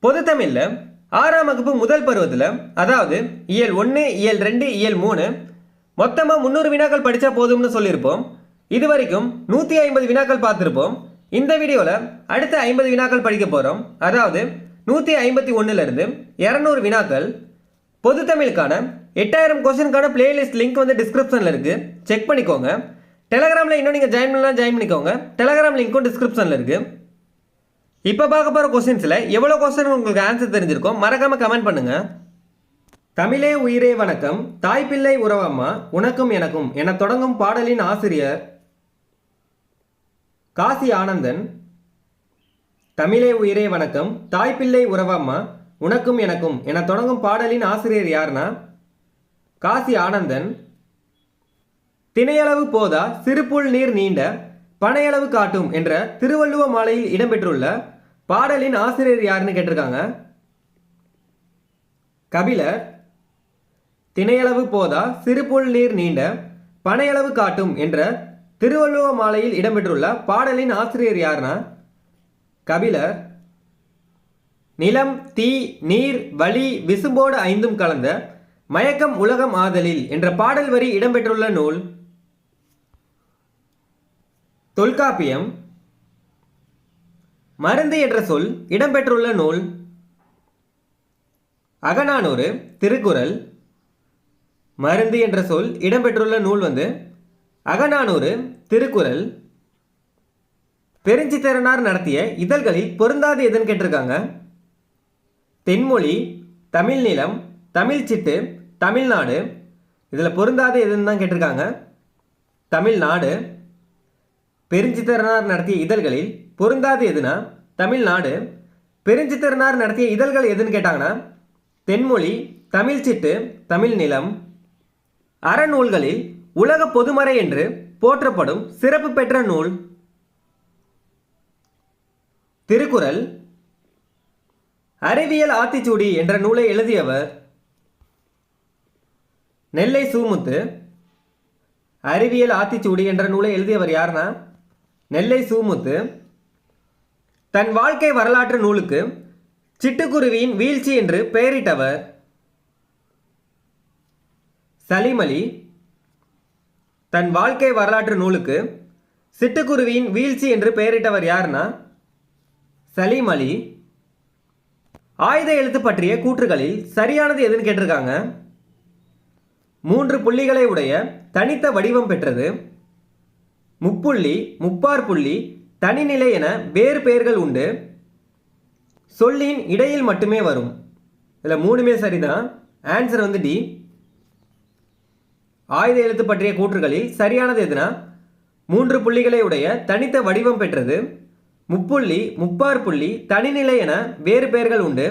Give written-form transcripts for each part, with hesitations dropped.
பொதுத்தமிழில் 6ஆம் வகுப்பு முதல் பருவத்தில், அதாவது இயல் 1, இயல் 2, இயல் 3 மொத்தமாக 300 வினாக்கள் படித்தா போதும்னு சொல்லியிருப்போம். இது வரைக்கும் 150 வினாக்கள் பார்த்துருப்போம். இந்த வீடியோவில் அடுத்த 50 வினாக்கள் படிக்க போகிறோம். அதாவது 151லிருந்து 200 வினாக்கள். பொதுத்தமிழுக்கான 8000 கொஸ்டினுக்கான பிளேலிஸ்ட் லிங்க் வந்து டிஸ்கிரிப்ஷனில் இருக்குது, செக் பண்ணிக்கோங்க. டெலகிராமில் இன்னும் நீங்கள் ஜாயின் பண்ணிக்கோங்க. டெலகிராம் லிங்க்கும் டிஸ்கிரிப்ஷனில் இருக்குது. இப்போ பார்க்க போகிற கொஸ்டின்ஸில் எவ்வளோ கொஸ்டின் உங்களுக்கு ஆன்சர் தெரிஞ்சிருக்கும் மறக்காமல் கமெண்ட் பண்ணுங்கள். தமிழே உயிரே வணக்கம், தாய்ப்பிள்ளை உறவம்மா உனக்கும் எனக்கும் என தொடங்கும் பாடலின் ஆசிரியர் காசி ஆனந்தன். தமிழே உயிரே வணக்கம், தாய்ப்பிள்ளை உறவம்மா உனக்கும் எனக்கும் என தொடங்கும் பாடலின் ஆசிரியர் யார்னா காசி ஆனந்தன். திணையளவு போதா சிறுபுல் நீர் நீண்ட பனையளவு காட்டும் என்ற திருவள்ளுவ மாலையில் இடம்பெற்றுள்ள பாடலின் ஆசிரியர் யாருன்னு கேட்டிருக்காங்க. கபிலர். திணையளவு போதா சிறுபுல் நீர் நீண்ட பனையளவு காட்டும் என்ற திருவள்ளுவ மாலையில் இடம்பெற்றுள்ள பாடலின் ஆசிரியர் யாருன்னா கபிலர். நிலம், தீ, நீர், வழி, விசும்போடு ஐந்தும் கலந்த மயக்கம் உலகம் ஆதலில் என்ற பாடல் வரி இடம்பெற்றுள்ள நூல் தொல்காப்பியம். மருந்து என்ற சொல் இடம்பெற்றுள்ள நூல் அகநானூறு, திருக்குறள். மருந்து என்ற சொல் இடம்பெற்றுள்ள நூல் வந்து அகநானூறு, திருக்குறள். பெருஞ்சித்திரனார் நடத்திய இதழ்களில் பொருந்தாது எதுன்னு கேட்டிருக்காங்க. தென்மொழி, தமிழ் நிலம், தமிழ் சிட்டு, தமிழ்நாடு. இதில் பொருந்தாது எதுன்னு தான் கேட்டிருக்காங்க. தமிழ்நாடு. பெருஞ்சித்திரனார் நடத்திய இதழ்களில் பொருந்தாது எதுனா தமிழ்நாடு. பெருஞ்சித்திரனார் நடத்திய இதழ்கள் எதுன்னு கேட்டாங்கன்னா தென்மொழி, தமிழ் சிட்டு, தமிழ் நிலம். அறநூல்களில் உலக பொதுமறை என்று போற்றப்படும் சிறப்பு பெற்ற நூல் திருக்குறள். அறிவியல் ஆத்திச்சூடி என்ற நூலை எழுதியவர் நெல்லை சூமுத்து. அறிவியல் ஆத்திச்சூடி என்ற நூலை எழுதியவர் யாருன்னா நெல்லை சூமுத்து. தன் வாழ்க்கை வரலாற்று நூலுக்கு சிட்டுக்குருவியின் வீழ்ச்சி என்று பெயரிட்டவர் சலீம் அலி. தன் வாழ்க்கை வரலாற்று நூலுக்கு சிட்டுக்குருவியின் வீழ்ச்சி என்று பெயரிட்டவர் யாருன்னா சலீம் அலி. ஆயுத எழுத்து பற்றிய கூற்றுகளில் சரியானது எதுன்னு கேட்டிருக்காங்க. 3 புள்ளிகளை உடைய தனித்த வடிவம் பெற்றது. முப்புள்ளி, முப்பாற்புள்ளி, தனிநிலை என வேறு பெயர்கள் உண்டு. சொல்லின் இடையில் மட்டுமே வரும். இதில் 3மே சரிதான். ஆன்சர் வந்து டி. ஆயுத எழுத்து பற்றிய கூற்றுகளில் சரியானது எதுனா 3 புள்ளிகளை உடைய தனித்த வடிவம் பெற்றது. முப்புள்ளி, முப்பாற்புள்ளி, தனிநிலை என வேறு பெயர்கள் உண்டு.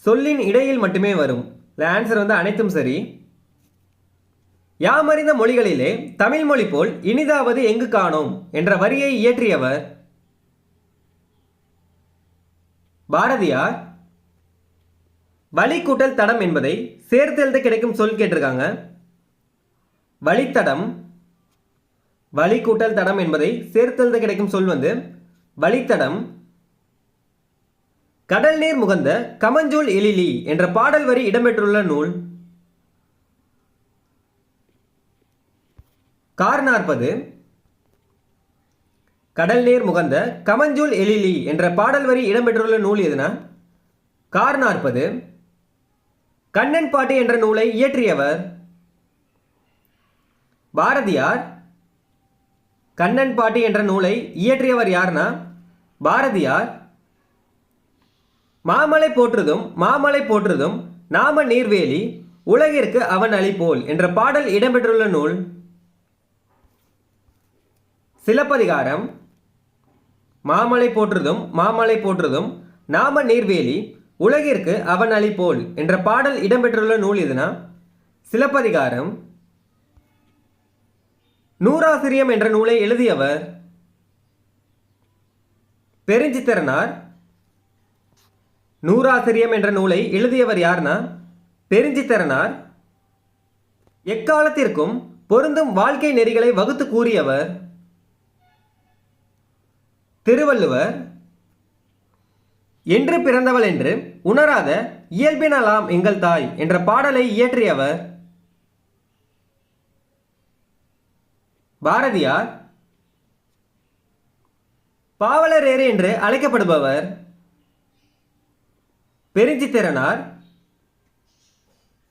சொல்லின் இடையில் மட்டுமே வரும். இந்த ஆன்சர் வந்து அனைத்தும் சரி. யாமறிந்த மொழிகளிலே தமிழ் மொழி போல் இனிதாவது எங்கு காணோம் என்ற வரியை இயற்றியவர் பாரதியார். வழி கூட்டல் தடம் என்பதை சேர்த்து எழுத கிடைக்கும் சொல் கேட்டிருக்காங்க. வழித்தடம். வழி கூட்டல் தடம் என்பதை சேர்த்து எழுத கிடைக்கும் சொல் வந்து வழித்தடம். கடல் நீர் முகந்த கமஞ்சூல் எழிலி என்ற பாடல் வரி இடம்பெற்றுள்ள நூல் கார் 40. கடல் நீர் முகந்த கமஞ்சூல் எழிலி என்ற பாடல் வரி இடம்பெற்றுள்ள நூல் எதுனா கார் 40. கண்ணன் பாட்டு என்ற நூலை இயற்றியவர் பாரதியார். கண்ணன் பாட்டு என்ற நூலை இயற்றியவர் யாருன்னா பாரதியார். மாமலை போற்றுதும் மாமலை போற்றுதும் நாம நீர்வேலி உலகிற்கு அவன் அளிப்போல் என்ற பாடல் இடம்பெற்றுள்ள நூல் சிலப்பதிகாரம். மாமலை போற்றுதும் மாமலை போற்றுதும் நாம நீர்வேலி உலகிற்கு அவன் அளிப்போல் என்ற பாடல் இடம்பெற்றுள்ள நூல் எதுனா சிலப்பதிகாரம். நூறாசிரியம் என்ற நூலை எழுதியவர் பெருஞ்சித்திரனார். நூறாசிரியம் என்ற நூலை எழுதியவர் யார்னா பெருஞ்சித்திரனார். எக்காலத்திற்கும் பொருந்தும் வாழ்க்கை நெறிகளை வகுத்து கூறியவர் திருவள்ளுவர். என்று பிறந்தவள் என்று உணராத இயல்பினலாம் எங்கள் தாய் என்ற பாடலை இயற்றியவர் பாரதியார். பாவலரேறு என்று அழைக்கப்படுபவர் பெருஞ்சித்திரனார்.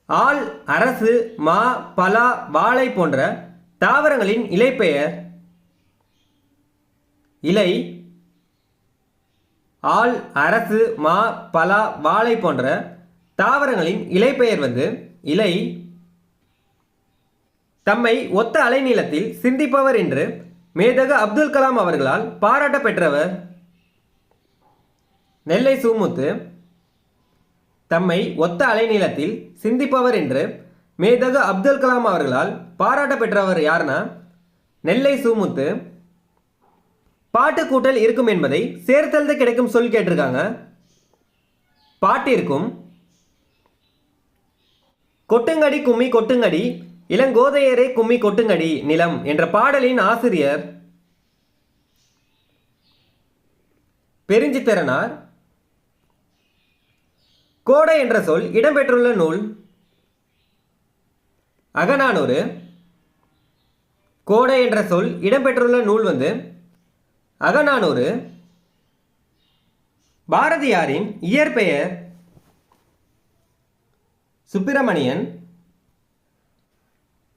ஆல், அரசு, மா, பலா, வாழை போன்ற தாவரங்களின் இலைப்பெயர் இலை. ஆல், அரசு, மா, பலா, வாழை போன்ற தாவரங்களின் இலைப்பெயர் இலை. தம்மை ஒத்த அலைநீளத்தில் சிந்திப்பவர் என்று மேதகு அப்துல் கலாம் அவர்களால் பாராட்ட பெற்றவர் நெல்லை சுமுத்து. தம்மை ஒத்த அலைநீளத்தில் சிந்திப்பவர் என்று மேதகு அப்துல் கலாம் அவர்களால் பாராட்ட பெற்றவர் யாருன்னா நெல்லை சுமுத்து. பாட்டு கூட்டல் இருக்கும் என்பதை சேர்த்தெழுத கிடைக்கும் சொல் கேட்டிருக்காங்க. பாட்டிற்கும். கொட்டுங்கடி கும்மி கொட்டுங்கடி இளங்கோதையரே கும்மி கொட்டுங்கடி நிலம் என்ற பாடலின் ஆசிரியர் பெருஞ்சித்திரனார். கோடை என்ற சொல் இடம்பெற்றுள்ள நூல் அகநானூறு. கோடை என்ற சொல் இடம்பெற்றுள்ள நூல் அகநானூறு. பாரதியாரின் இயற்பெயர் சுப்பிரமணியன்.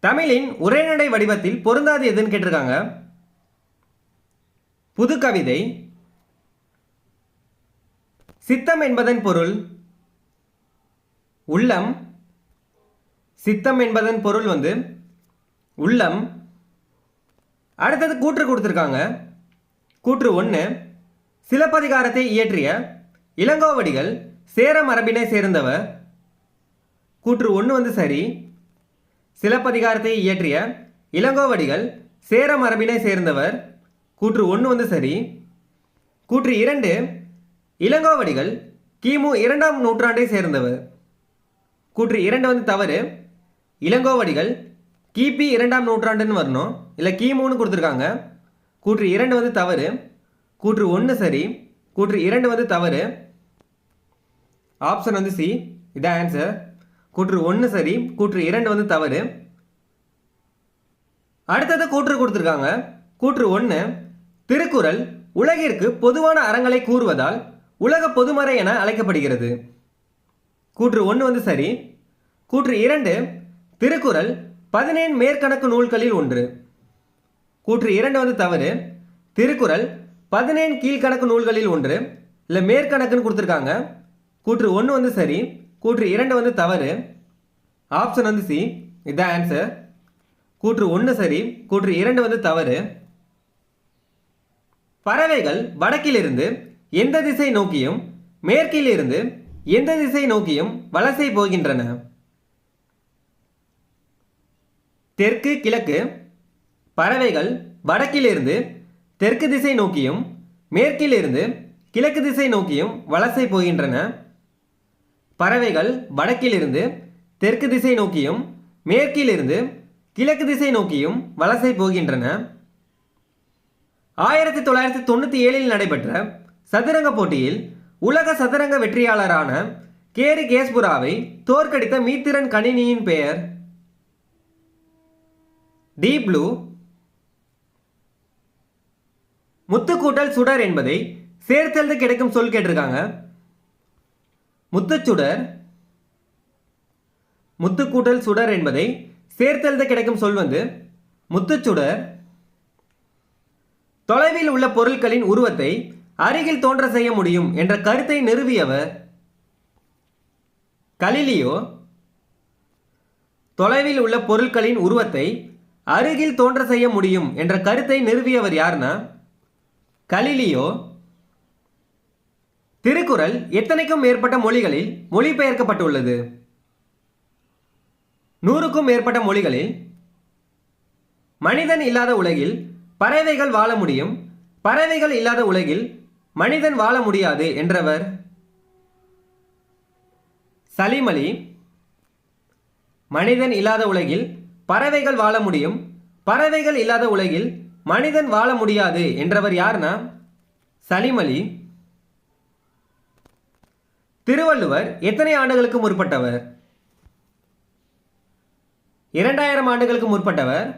தமிழின் உரைநடை வடிவத்தில் பொருந்தாது எதுன்னு கேட்டிருக்காங்க. புது கவிதை. சித்தம் என்பதன் பொருள் உள்ளம். சித்தம் என்பதன் பொருள் உள்ளம். அடுத்தது கூற்று கொடுத்துருக்காங்க. கூற்று 1, சிலப்பதிகாரத்தை இயற்றிய இளங்கோவடிகள் சேர மரபினை சேர்ந்தவர். கூற்று 1 சரி. சிலப்பதிகாரத்தை இயற்றிய இளங்கோவடிகள் சேர மரபினை சேர்ந்தவர். கூற்று 1 சரி. கூற்று 2, இளங்கோவடிகள் கிமு 2ஆம் நூற்றாண்டை சேர்ந்தவர். கூற்று 2 தவறு. இளங்கோவடிகள் கிபி 2ஆம் நூற்றாண்டுன்னு வரணும், இல்லை கிமுன்னு கொடுத்துருக்காங்க. கூற்று 2 தவறு. கூற்று 1 சரி. கூற்று 2 தவறு. ஆப்ஷன் சி, இதான் ஆன்சர். கூற்று 1 சரி, கூற்று 2 தவறு. அடுத்தது கூற்று கொடுத்துருக்காங்க. கூற்று 1, திருக்குறள் உலகிற்கு பொதுவான அறங்களை கூறுவதால் உலக பொதுமறை என அழைக்கப்படுகிறது. கூற்று 1 சரி. கூற்று 2, திருக்குறள் 17 மேற்கணக்கு நூல்களில் ஒன்று. கூற்று 2 தவறு. திருக்குறள் 17 கீழ்கணக்கு நூல்களில் ஒன்று, இல்லை மேற்கணக்குன்னு கொடுத்துருக்காங்க. கூற்று 1 சரி. கூற்று 2 தவறு. ஆப்ஷன் சி, இதுதான் ஆன்சர். கூற்று 1 சரி, கூற்று 2 தவறு. பறவைகள் வடக்கிலிருந்து எந்த திசை நோக்கியும் மேற்கிலிருந்து எந்த திசை நோக்கியும் வலசை போகின்றன? தெற்கு கிழக்கு. பறவைகள் வடக்கிலிருந்து தெற்கு திசை நோக்கியும் மேற்கிலிருந்து கிழக்கு திசை நோக்கியும் வலசை போகின்றன. பறவைகள் வடக்கிலிருந்து தெற்கு திசை நோக்கியும் மேற்கிலிருந்து கிழக்கு திசை நோக்கியும் வலசை போகின்றன. 1997 நடைபெற்ற சதுரங்க போட்டியில் உலக சதுரங்க வெற்றியாளரான கேரி கேஸ்புராவை தோற்கடித்த மீத்திரன் கணினியின் பெயர் டீப் ப்ளூ. முத்துக்கூட்டல் சுடர் என்பதை சேர்த்தெழுத கிடைக்கும் சொல் கேட்டிருக்காங்க. முத்துச்சுடர். முத்துக்கூட்டல் சுடர் என்பதை சேர்த்தெழுத கிடைக்கும் சொல் முத்துச்சுடர். தொலைவில் உள்ள பொருட்களின் உருவத்தை அருகில் தோன்ற செய்ய முடியும் என்ற கருத்தை நிறுவியவர் கலிலியோ. தொலைவில் உள்ள பொருட்களின் உருவத்தை அருகில் தோன்ற செய்ய முடியும் என்ற கருத்தை நிறுவியவர் யாருன்னா கலிலியோ. திருக்குறள் எத்தனைக்கும் மேற்பட்ட மொழிகளில் மொழிபெயர்க்கப்பட்டுள்ளது? 100க்கும் மேற்பட்ட மொழிகளில். மனிதன் இல்லாத உலகில் பறவைகள் வாழ முடியும், பறவைகள் இல்லாத உலகில் மனிதன் வாழ முடியாது என்றவர் சலீம் அலி. மனிதன் இல்லாத உலகில் பறவைகள் வாழ முடியும், பறவைகள் இல்லாத உலகில் மனிதன் வாழ முடியாது என்றவர் யாருன்னா சலீம் அலி. திருவள்ளுவர் எத்தனை ஆண்டுகளுக்கு முற்பட்டவர்? 2000 ஆண்டுகளுக்கு முற்பட்டவர்.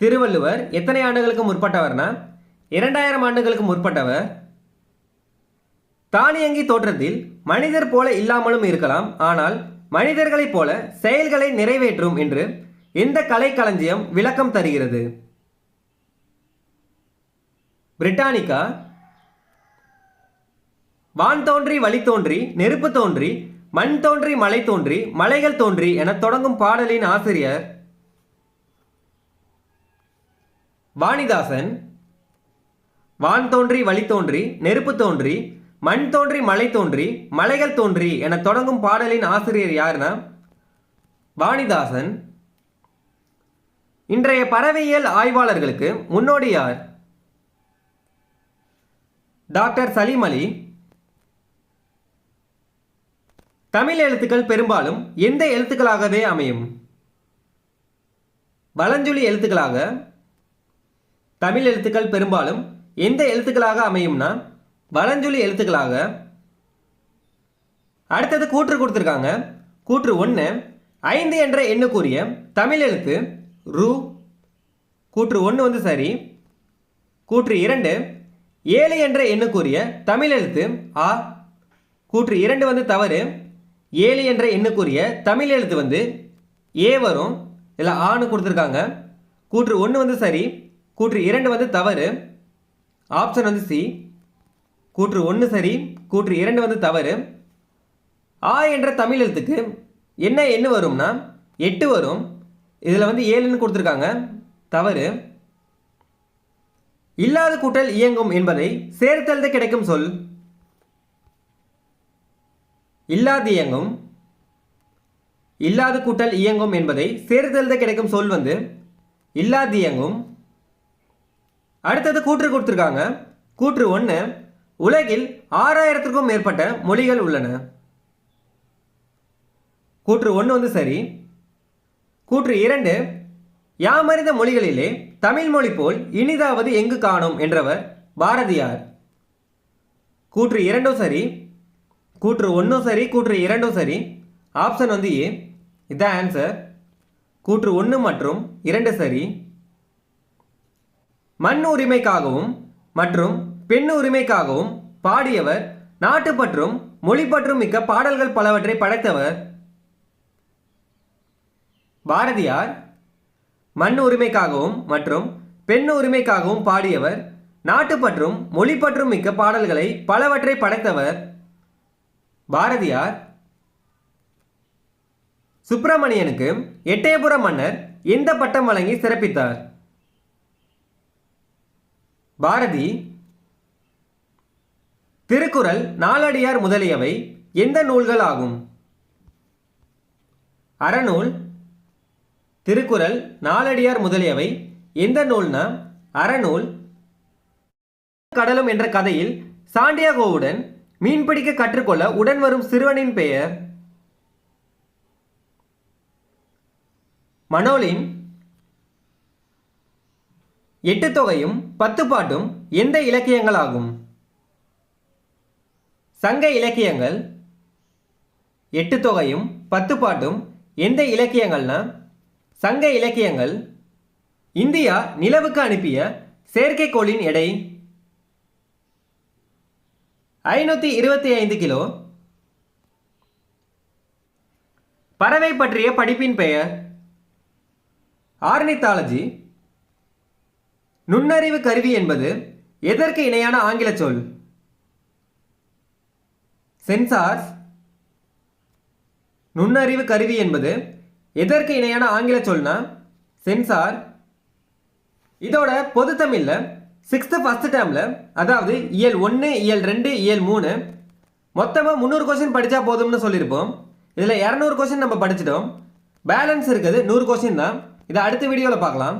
திருவள்ளுவர் எத்தனை ஆண்டுகளுக்கு முற்பட்டவர்னா 2000 ஆண்டுகளுக்கு முற்பட்டவர். தானியங்கி தோற்றத்தில் மனிதர் போல இல்லாமலும் இருக்கலாம், ஆனால் மனிதர்களைப் போல செயல்களை நிறைவேற்றும் என்று எந்த கலைக்களஞ்சியம் விளக்கம் தருகிறது? பிரிட்டானிக்கா. வான் தோன்றி வழி தோன்றி நெருப்பு தோன்றி மண் தோன்றி மலை தோன்றி மலைகள் தோன்றி என தொடங்கும் பாடலின் ஆசிரியர்? வாணிதாசன். வான் தோன்றி வழி தோன்றி நெருப்பு தோன்றி மண் தோன்றி மலை தோன்றி மலைகள் தோன்றி என தொடங்கும் பாடலின் ஆசிரியர் யாருன்னா வாணிதாசன். இன்றைய பறவையியல் ஆய்வாளர்களுக்கு முன்னோடி யார்? டாக்டர் சலீம் அலி. தமிழ் எழுத்துக்கள் பெரும்பாலும் எந்த எழுத்துக்களாகவே அமையும்? வலஞ்சுழி எழுத்துக்களாக. தமிழ் எழுத்துக்கள் பெரும்பாலும் எந்த எழுத்துக்களாக அமையும்னா வலஞ்சுழி எழுத்துக்களாக. அடுத்தது கூற்று கொடுத்துருக்காங்க. கூற்று 1, 5 என்ற எண்ணுக்குரிய தமிழ் எழுத்து ரு. கூற்று 1 வந்து சரி. கூற்று 2, 7 என்ற எண்ணுக்குரிய தமிழ் எழுத்து ஆ. கூற்று 2 வந்து தவறு. 7 என்ற எண்ணுக்குரிய தமிழ் எழுத்து வந்து ஏ வரும், இல்லை ஆன்னு கொடுத்துருக்காங்க. கூற்று 1 வந்து சரி. கூற்று 2 வந்து தவறு. ஆப்ஷன் வந்து சி. கூற்று 1 சரி, கூற்று 2 வந்து தவறு. ஆ என்ற தமிழ் எழுத்துக்கு என்ன எண்ணு வரும்னா 8 வரும். இதில் வந்து 7ன்னு கொடுத்துருக்காங்க, தவறு. இல்லாத கூட்டல் இயங்கும் என்பதை சேர்த்தெழுத கிடைக்கும் சொல்? இல்லாது இயங்கும். இல்லாது கூட்டல் இயங்கும் என்பதை சேர்த்தெழுத கிடைக்கும் சொல் வந்து இல்லாது இயங்கும். அடுத்தது கூற்று கொடுத்துருக்காங்க. கூற்று 1, உலகில் 6000க்கும் மேற்பட்ட மொழிகள் உள்ளன. கூற்று 1 வந்து சரி. கூற்று 2, யாமறிந்த மொழிகளிலே தமிழ் மொழி போல் இனிதாவது எங்கு காணோம் என்றவர் பாரதியார். கூற்று 2 சரி. கூற்று 1 சரி, கூற்று 2 சரி. ஆப்ஷன் வந்து ஏ. இதுதான் ஆன்சர். கூற்று 1 மற்றும் 2 சரி. மண் உரிமைக்காகவும் மற்றும் பெண் உரிமைக்காகவும் பாடியவர், நாட்டுப்பற்றும் மொழிப்பற்றும் மிக்க பாடல்கள் பலவற்றை படைத்தவர் பாரதியார். மண் உரிமைக்காகவும் மற்றும் பெண் உரிமைக்காகவும் பாடியவர், நாட்டுப்பற்றும் மொழிப்பற்றும் மிக்க பாடல்களை பலவற்றை படைத்தவர் பாரதியார். சுப்பிரமணியனுக்கு எட்டயபுர மன்னர் எந்த பட்டம் வழங்கி சிறப்பித்தார்? பாரதி. திருக்குறள், நாலடியார் முதலியவை எந்த நூல்கள் ஆகும்? அறநூல். திருக்குறள், நாலடியார் முதலியவை எந்த நூல்னா அறநூல். கடலும் என்ற கதையில் சாண்டியாகோவுடன் மீன்பிடிக்க கற்றுக்கொள்ள உடன் வரும் சிறுவனின் பெயர்? மனோலின். 8 தொகையும் 10 பாட்டும் எந்த இலக்கியங்கள் ஆகும்? சங்க இலக்கியங்கள். 8 தொகையும் 10 பாட்டும் எந்த இலக்கியங்கள்னா சங்க இலக்கியங்கள். இந்தியா நிலவுக்கு அனுப்பிய செயற்கைக்கோளின் எடை 525 கிலோ. பறவை பற்றிய படிப்பின் பெயர்? ஆர்னித்தாலஜி. நுண்ணறிவு கருவி என்பது எதற்கு இணையான ஆங்கில சொல்? சென்சார்ஸ். நுண்ணறிவு கருவி என்பது எதற்கு இணையான ஆங்கில சொல்னா சென்சார். இதோட பொது தமிழ்ல 6th ஃபர்ஸ்ட் டேர்ம்ல, அதாவது இயல் 1, இயல் 2, இயல் 3 மொத்தமாக 300 கொஸ்டின் படித்தா போதும்னு சொல்லியிருப்போம். இதில் 200 கொஸ்டின் நம்ம படிச்சிட்டோம். பேலன்ஸ் இருக்குது 100 கொஸ்டின் தான். இதை அடுத்த வீடியோவில் பார்க்கலாம்.